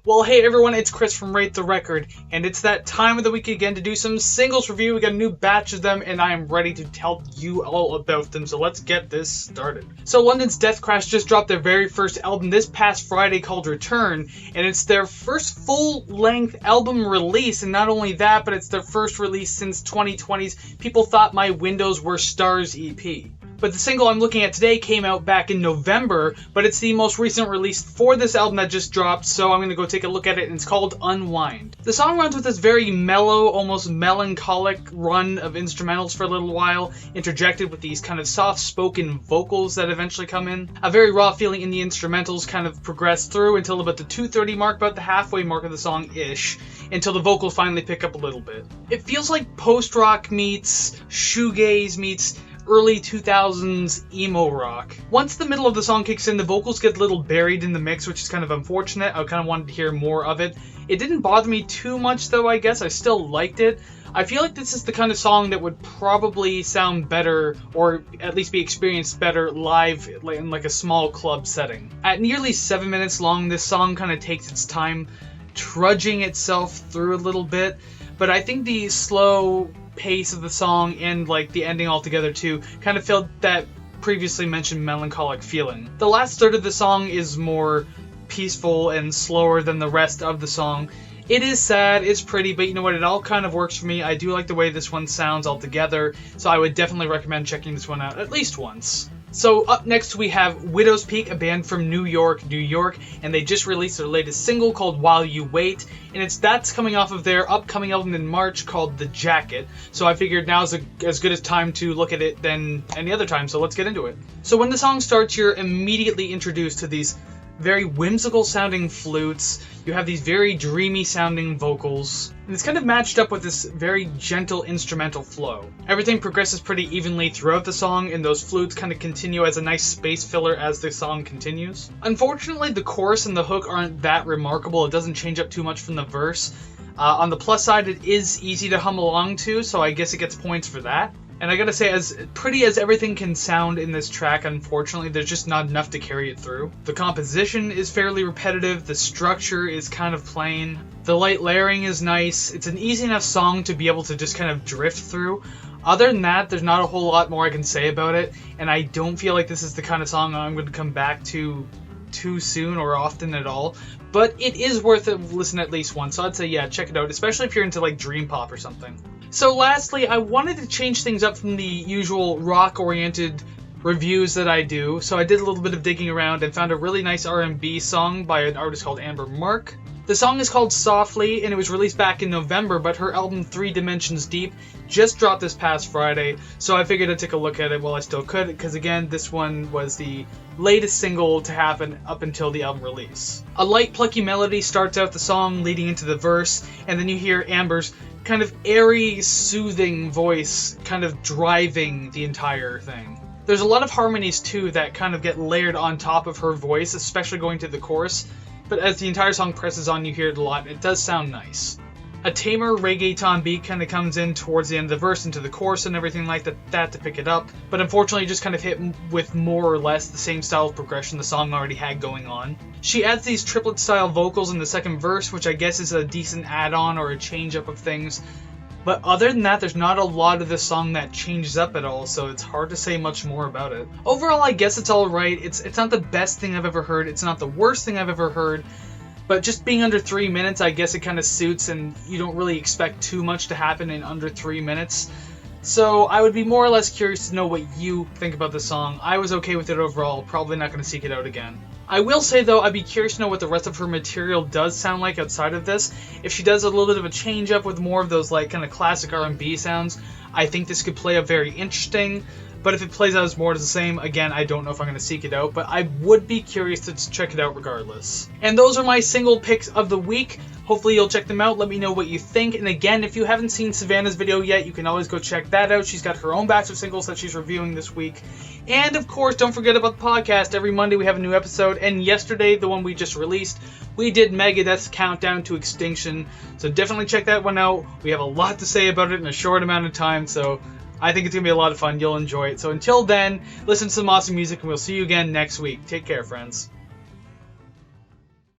Well, hey everyone, it's Kris from Rate the Record, and it's that time of the week again to do some singles review. We got a new batch of them, and I am ready to tell you all about them, so let's get this started. So London's Deathcrash just dropped their very first album this past Friday called Return, and it's their first full-length album release, and not only that, but it's their first release since 2020's People Thought My Windows Were Stars EP. But the single I'm looking at today came out back in November, but it's the most recent release for this album that just dropped, so I'm going to go take a look at it, and it's called Unwind. The song runs with this very mellow, almost melancholic run of instrumentals for a little while, interjected with these kind of soft-spoken vocals that eventually come in. A very raw feeling in the instrumentals kind of progress through until about the 2:30 mark, about the halfway mark of the song-ish, until the vocals finally pick up a little bit. It feels like post-rock meets shoegaze meets early 2000s emo rock. Once the middle of the song kicks in, the vocals get a little buried in the mix, which is kind of unfortunate. I kind of wanted to hear more of it. It didn't bother me too much though, I guess. I still liked it. I feel like this is the kind of song that would probably sound better, or at least be experienced better live in like a small club setting. At nearly 7 minutes long, this song kind of takes its time trudging itself through a little bit, but I think the slow pace of the song and like the ending altogether too kind of filled that previously mentioned melancholic feeling. The last third of the song is more peaceful and slower than the rest of the song. It is sad, it's pretty, but you know what, it all kind of works for me. I do like the way this one sounds altogether, so I would definitely recommend checking this one out at least once. So up next we have Widowspeak, a band from New York, and they just released their latest single called While You Wait, and that's coming off of their upcoming album in March called The Jacket, so I figured now's as good a time to look at it than any other time, so let's get into it. So when the song starts, you're immediately introduced to these very whimsical sounding flutes, you have these very dreamy sounding vocals, and it's kind of matched up with this very gentle instrumental flow. Everything progresses pretty evenly throughout the song, and those flutes kind of continue as a nice space filler as the song continues. Unfortunately, the chorus and the hook aren't that remarkable. It doesn't change up too much from the verse. On the plus side, it is easy to hum along to, so I guess it gets points for that. And I gotta say, as pretty as everything can sound in this track, unfortunately, there's just not enough to carry it through. The composition is fairly repetitive, the structure is kind of plain, the light layering is nice, it's an easy enough song to be able to just kind of drift through. Other than that, there's not a whole lot more I can say about it, and I don't feel like this is the kind of song I'm going to come back to too soon or often at all, but it is worth a listen at least once, so I'd say yeah, check it out, especially if you're into like dream pop or something. So lastly, I wanted to change things up from the usual rock-oriented reviews that I do, so I did a little bit of digging around and found a really nice R&B song by an artist called Amber Mark. The song is called Softly, and it was released back in November, but her album 3 Dimensions Deep just dropped this past Friday, so I figured I'd take a look at it while I still could, because again, this one was the latest single to happen up until the album release. A light, plucky melody starts out the song, leading into the verse, and then you hear Amber's kind of airy, soothing voice kind of driving the entire thing. There's a lot of harmonies too that kind of get layered on top of her voice, especially going to the chorus, but as the entire song presses on, you hear it a lot, and it does sound nice. A tamer reggaeton beat kind of comes in towards the end of the verse into the chorus and everything like that to pick it up, but unfortunately just kind of hit with more or less the same style of progression the song already had going on. She adds these triplet style vocals in the second verse, which I guess is a decent add-on or a change-up of things, but other than that, there's not a lot of this song that changes up at all, so it's hard to say much more about it. Overall, I guess it's alright. It's not the best thing I've ever heard, it's not the worst thing I've ever heard, but just being under 3 minutes, I guess it kind of suits, and you don't really expect too much to happen in under 3 minutes. So I would be more or less curious to know what you think about the song. I was okay with it overall, probably not going to seek it out again. I will say though, I'd be curious to know what the rest of her material does sound like outside of this. If she does a little bit of a change up with more of those like kind of classic R&B sounds, I think this could play out very interesting. But if it plays out as more of the same, again, I don't know if I'm going to seek it out, but I would be curious to check it out regardless. And those are my single picks of the week. Hopefully you'll check them out, let me know what you think, and again, if you haven't seen Savannah's video yet, you can always go check that out. She's got her own batch of singles that she's reviewing this week. And of course, don't forget about the podcast. Every Monday we have a new episode, and yesterday, the one we just released, we did Megadeth's Countdown to Extinction, so definitely check that one out. We have a lot to say about it in a short amount of time, so I think it's going to be a lot of fun. You'll enjoy it. So until then, listen to some awesome music, and we'll see you again next week. Take care, friends.